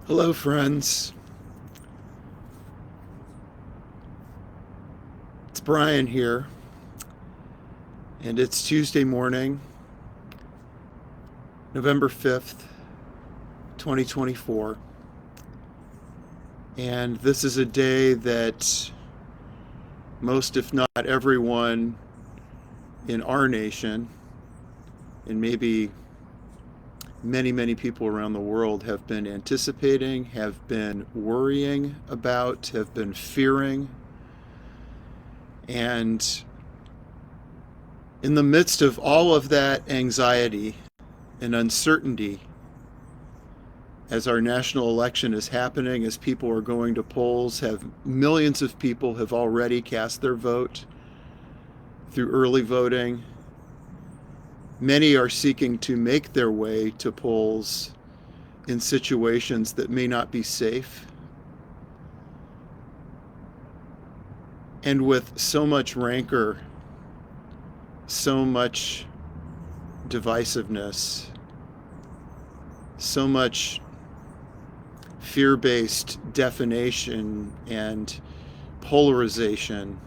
Hello, friends. It's Brian here, and it's Tuesday morning, November 5th, 2024. And this is a day that most, if not everyone, in our nation, and maybe many, many people around the world, have been anticipating, have been worrying about, have been fearing. And in the midst of all of that anxiety and uncertainty, as our national election is happening, as people are going to polls, millions of people have already cast their vote through early voting. Many are seeking to make their way to polls in situations that may not be safe. And with so much rancor, so much divisiveness, so much fear-based definition and polarization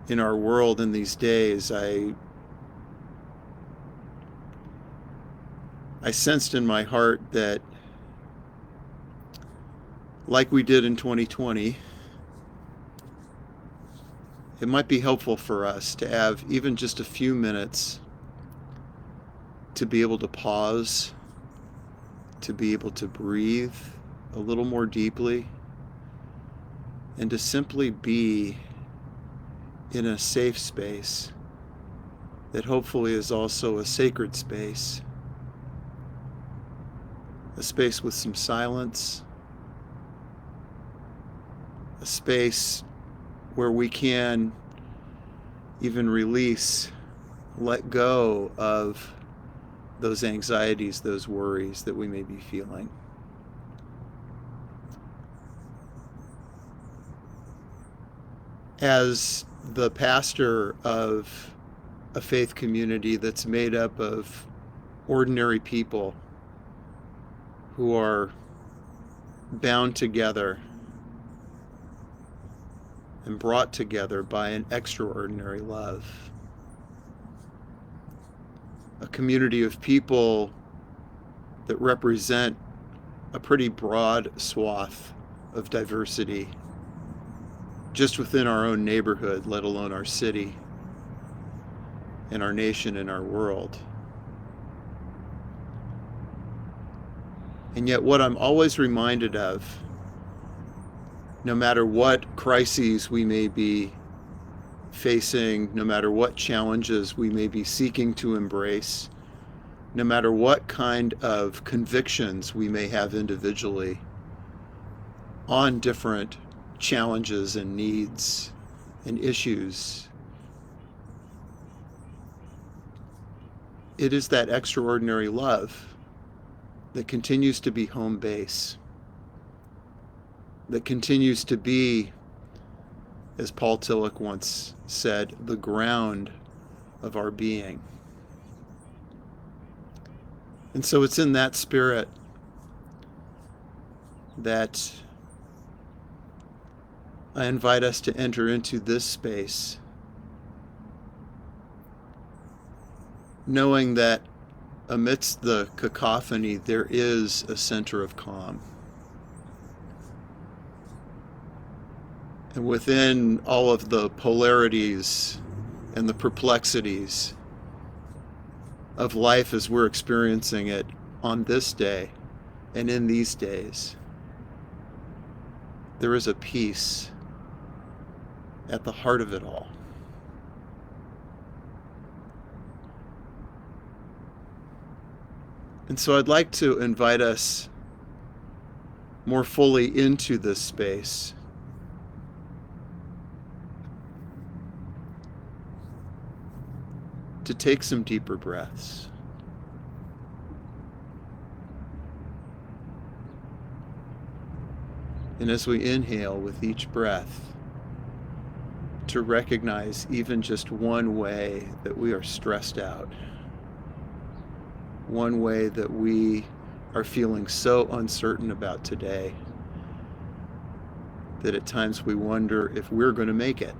in our world in these days, I sensed in my heart that, like we did in 2020, it might be helpful for us to have even just a few minutes to be able to pause, to be able to breathe a little more deeply, and to simply be in a safe space that hopefully is also a sacred space, a space with some silence, a space where we can even release, let go of those anxieties, those worries that we may be feeling. As the pastor of a faith community that's made up of ordinary people who are bound together and brought together by an extraordinary love. A community of people that represent a pretty broad swath of diversity just within our own neighborhood, let alone our city and our nation and our world. And yet what I'm always reminded of, no matter what crises we may be facing, no matter what challenges we may be seeking to embrace, no matter what kind of convictions we may have individually on different challenges and needs and issues, it is that extraordinary love that continues to be home base, that continues to be, as Paul Tillich once said, the ground of our being. And so it's in that spirit that I invite us to enter into this space, knowing that amidst the cacophony there is a center of calm. And within all of the polarities and the perplexities of life as we're experiencing it on this day and in these days, there is a peace at the heart of it all. And so I'd like to invite us more fully into this space, to take some deeper breaths. And as we inhale with each breath, to recognize even just one way that we are stressed out, one way that we are feeling so uncertain about today that at times we wonder if we're going to make it,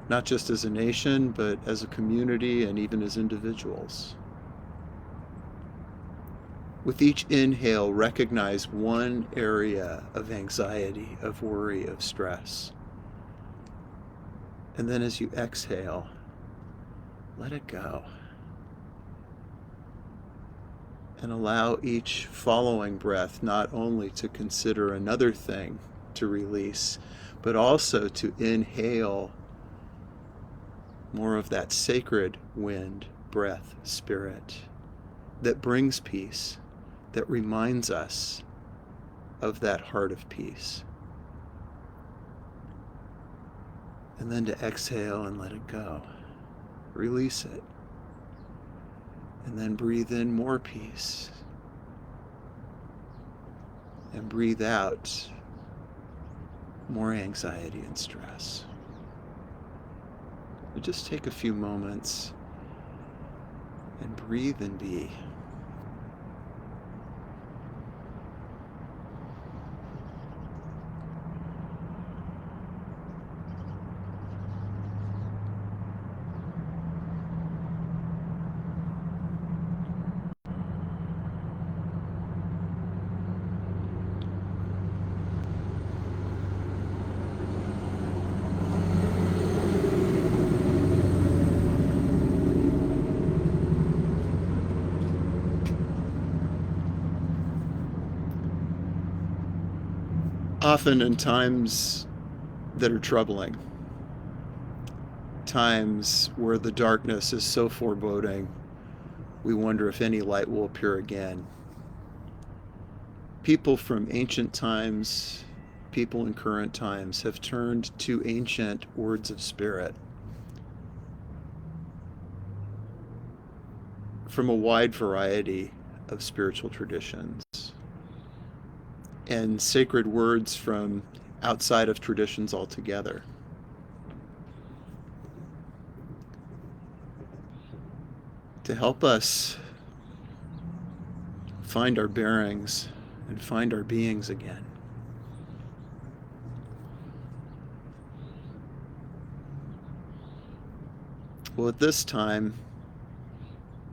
not just as a nation, but as a community and even as individuals. With each inhale, recognize one area of anxiety, of worry, of stress. And then as you exhale, let it go. And allow each following breath not only to consider another thing to release, but also to inhale more of that sacred wind, breath, spirit that brings peace, that reminds us of that heart of peace. And then to exhale and let it go. Release it. And then breathe in more peace. And breathe out more anxiety and stress. So just take a few moments and breathe and be. Often in times that are troubling, times where the darkness is so foreboding, we wonder if any light will appear again. People from ancient times, people in current times, have turned to ancient words of spirit from a wide variety of spiritual traditions, and sacred words from outside of traditions altogether. To help us find our bearings and find our beings again. Well, at this time,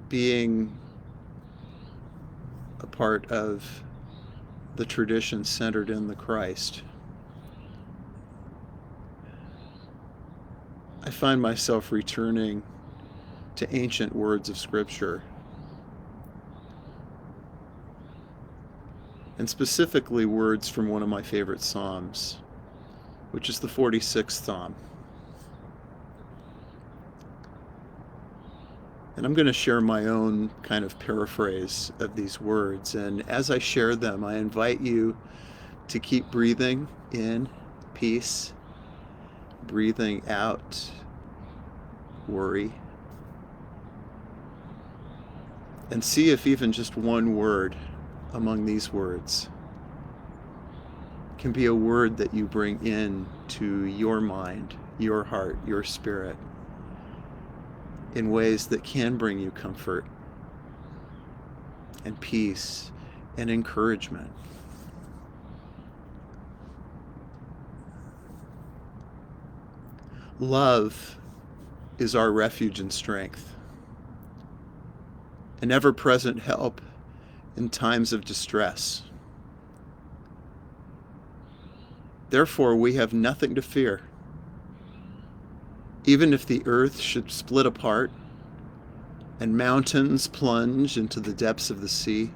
being a part of the tradition centered in the Christ, I find myself returning to ancient words of Scripture, and specifically words from one of my favorite Psalms, which is the 46th Psalm. And I'm going to share my own kind of paraphrase of these words. And as I share them, I invite you to keep breathing in peace, breathing out worry, and see if even just one word among these words can be a word that you bring in to your mind, your heart, your spirit, in ways that can bring you comfort and peace and encouragement. Love is our refuge and strength, an ever-present help in times of distress. Therefore, we have nothing to fear. Even if the earth should split apart and mountains plunge into the depths of the sea,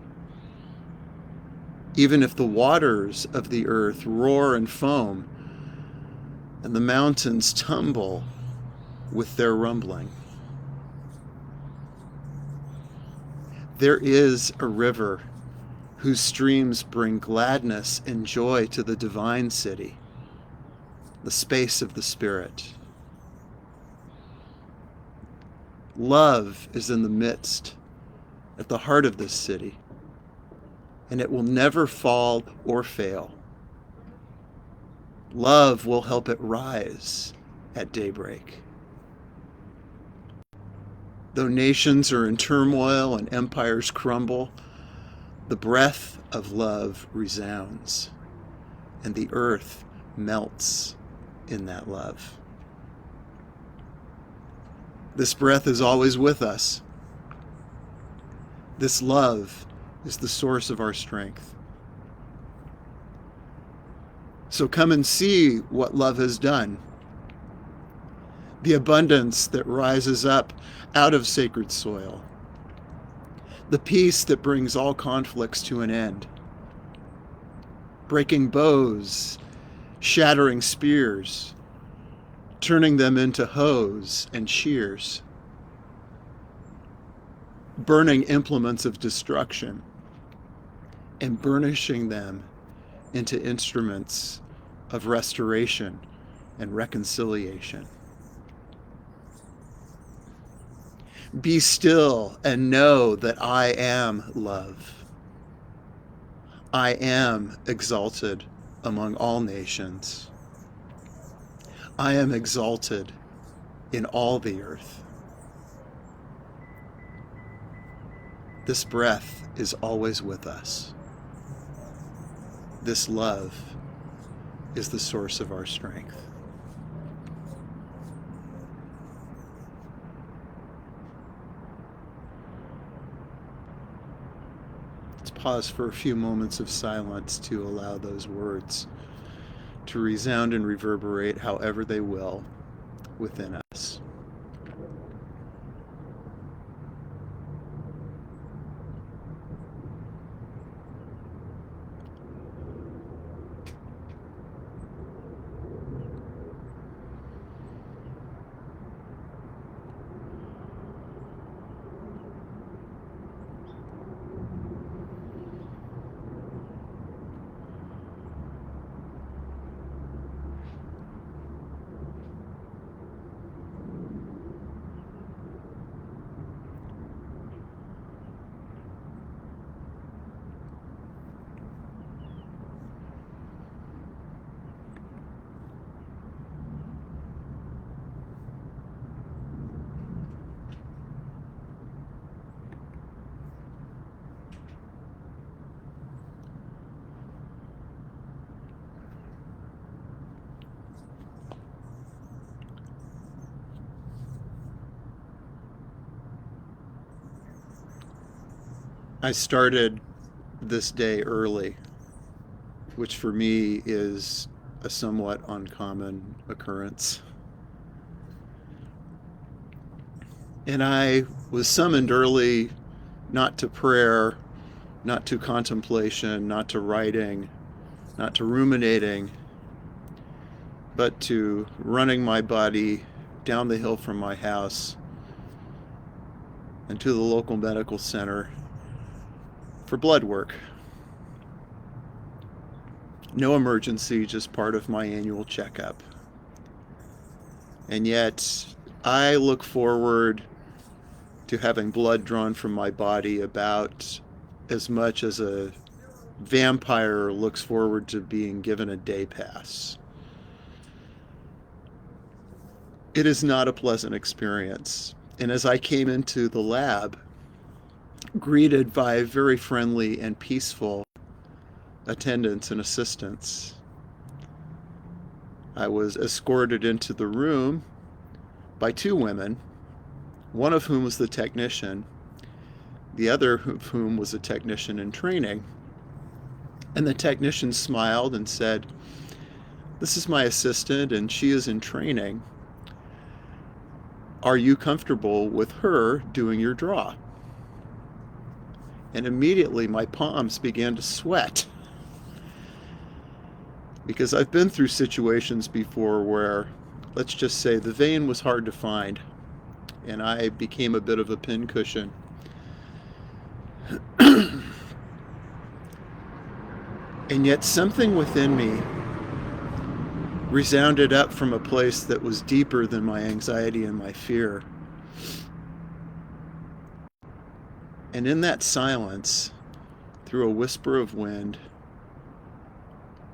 even if the waters of the earth roar and foam and the mountains tumble with their rumbling, there is a river whose streams bring gladness and joy to the divine city, the space of the Spirit. Love is in the midst, at the heart of this city, and it will never fall or fail. Love will help it rise at daybreak. Though nations are in turmoil and empires crumble, The breath of love resounds, and the earth melts in that love. This breath is always with us. This love is the source of our strength. So come and see what love has done. The abundance that rises up out of sacred soil. The peace that brings all conflicts to an end. Breaking bows, shattering spears, turning them into hoes and shears. Burning implements of destruction and burnishing them into instruments of restoration and reconciliation. Be still and know that I am love. I am exalted among all nations. I am exalted in all the earth. This breath is always with us. This love is the source of our strength. Let's pause for a few moments of silence to allow those words to resound and reverberate however they will within us. I started this day early, which for me is a somewhat uncommon occurrence. And I was summoned early, not to prayer, not to contemplation, not to writing, not to ruminating, but to running my body down the hill from my house and to the local medical center for blood work. No emergency, just part of my annual checkup. And yet, I look forward to having blood drawn from my body about as much as a vampire looks forward to being given a day pass. It is not a pleasant experience. And as I came into the lab, greeted by very friendly and peaceful attendants and assistants, I was escorted into the room by two women, one of whom was the technician, the other of whom was a technician in training. And the technician smiled and said, "This is my assistant and she is in training. Are you comfortable with her doing your draw?" And immediately my palms began to sweat, because I've been through situations before where, let's just say, the vein was hard to find and I became a bit of a pincushion. And yet something within me resounded up from a place that was deeper than my anxiety and my fear. And in that silence, through a whisper of wind,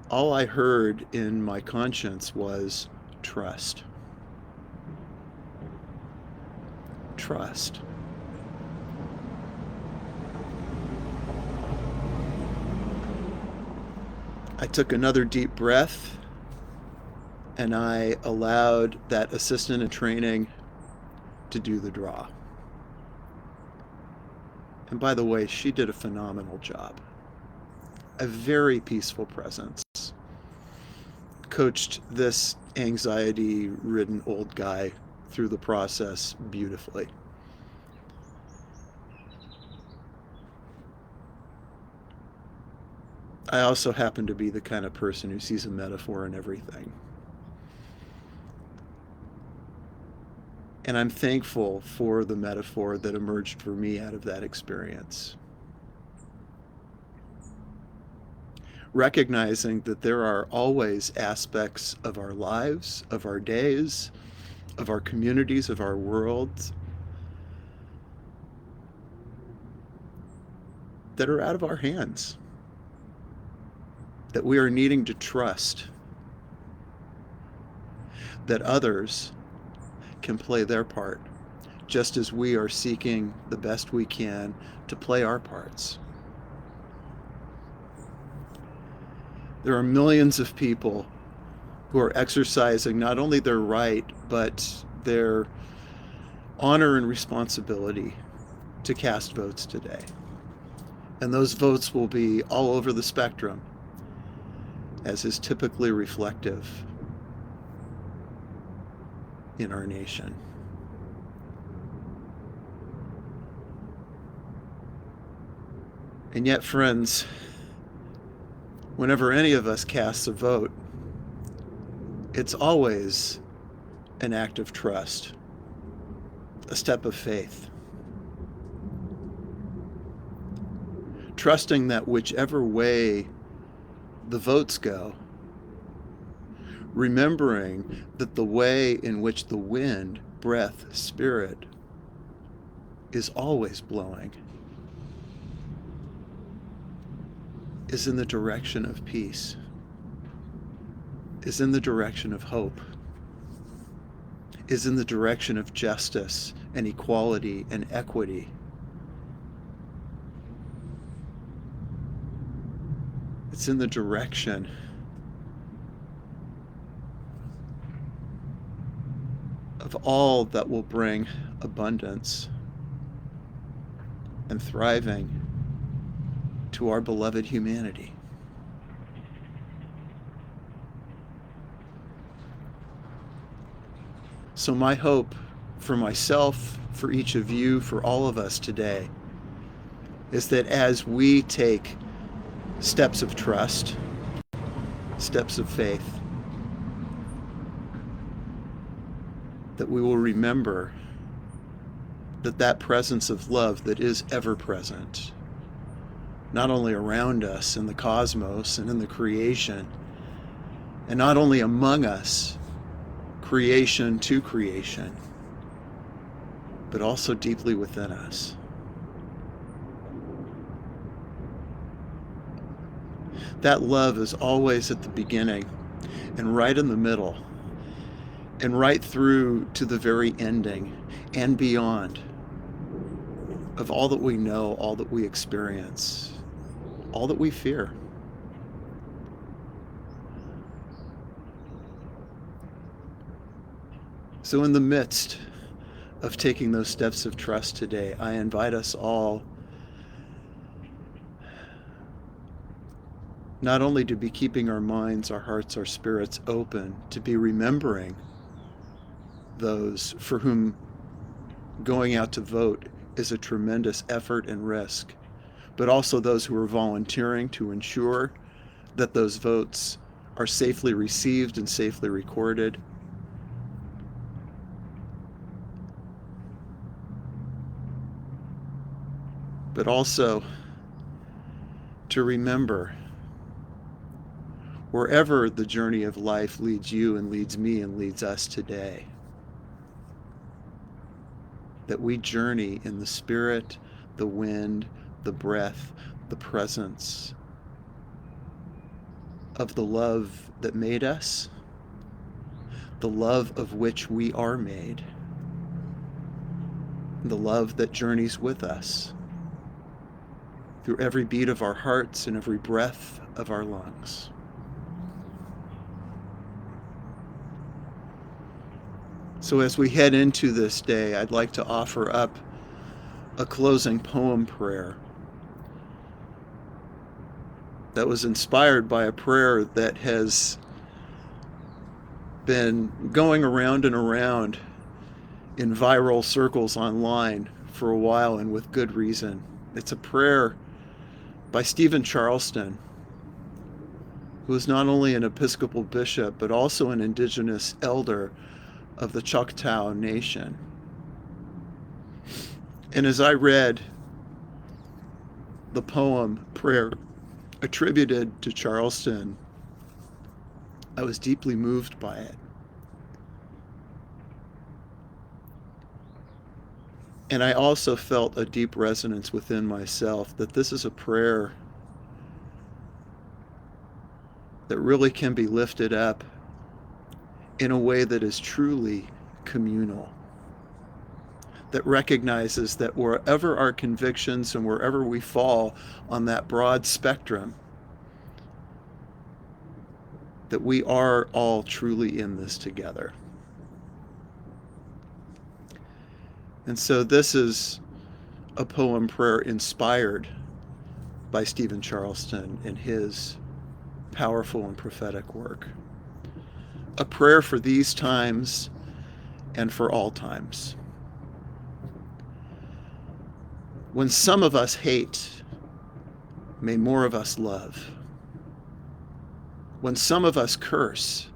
all I heard in my conscience was trust. Trust. I took another deep breath and I allowed that assistant in training to do the draw. And by the way, she did a phenomenal job. A very peaceful presence. Coached this anxiety-ridden old guy through the process beautifully. I also happen to be the kind of person who sees a metaphor in everything. And I'm thankful for the metaphor that emerged for me out of that experience. Recognizing that there are always aspects of our lives, of our days, of our communities, of our world that are out of our hands, that we are needing to trust that others can play their part, just as we are seeking the best we can to play our parts. There are millions of people who are exercising not only their right, but their honor and responsibility to cast votes today. And those votes will be all over the spectrum, as is typically reflective in our nation. And yet, friends, whenever any of us casts a vote, it's always an act of trust, a step of faith. Trusting that whichever way the votes go, remembering that the way in which the wind, breath, spirit is always blowing is in the direction of peace, is in the direction of hope, is in the direction of justice and equality and equity. It's in the direction of all that will bring abundance and thriving to our beloved humanity. So my hope for myself, for each of you, for all of us today, is that as we take steps of trust, steps of faith, that we will remember that that presence of love that is ever present, not only around us in the cosmos and in the creation, and not only among us, creation to creation, but also deeply within us. That love is always at the beginning and right in the middle and right through to the very ending and beyond of all that we know, all that we experience, all that we fear. So in the midst of taking those steps of trust today, I invite us all not only to be keeping our minds, our hearts, our spirits open, to be remembering those for whom going out to vote is a tremendous effort and risk, but also those who are volunteering to ensure that those votes are safely received and safely recorded. But also to remember, wherever the journey of life leads you and leads me and leads us today, that we journey in the spirit, the wind, the breath, the presence of the love that made us, the love of which we are made, the love that journeys with us through every beat of our hearts and every breath of our lungs. So as we head into this day, I'd like to offer up a closing poem prayer that was inspired by a prayer that has been going around and around in viral circles online for a while, and with good reason. It's a prayer by Stephen Charleston, who is not only an Episcopal bishop, but also an indigenous elder of the Choctaw Nation. And as I read the poem prayer attributed to Charleston, I was deeply moved by it. And I also felt a deep resonance within myself that this is a prayer that really can be lifted up in a way that is truly communal, that recognizes that wherever our convictions and wherever we fall on that broad spectrum, that we are all truly in this together. And so this is a poem prayer inspired by Stephen Charleston in his powerful and prophetic work. A prayer for these times and for all times. When some of us hate, may more of us love. When some of us curse,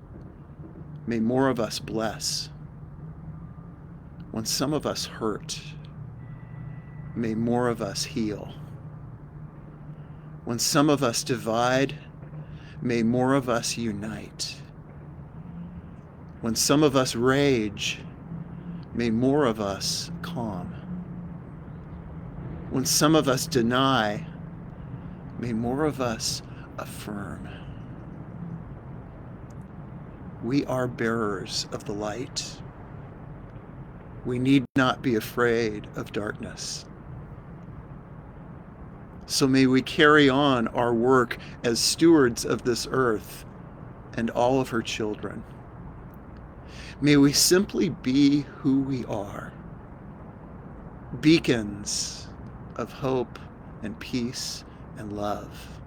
may more of us bless. When some of us hurt, may more of us heal. When some of us divide, may more of us unite. When some of us rage, may more of us calm. When some of us deny, may more of us affirm. We are bearers of the light. We need not be afraid of darkness. So may we carry on our work as stewards of this earth and all of her children. May we simply be who we are, beacons of hope and peace and love.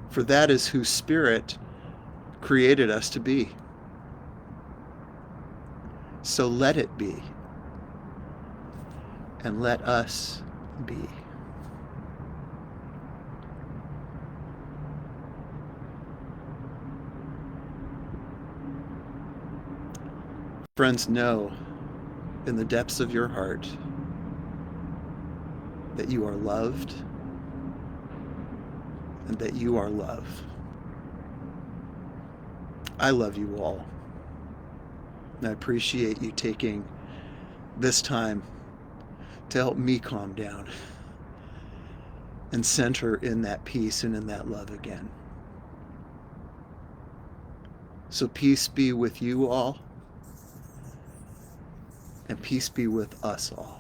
For that is who Spirit created us to be. So let it be, and let us be. Friends, know in the depths of your heart that you are loved and that you are love. I love you all. And I appreciate you taking this time to help me calm down and center in that peace and in that love again. So peace be with you all, and peace be with us all.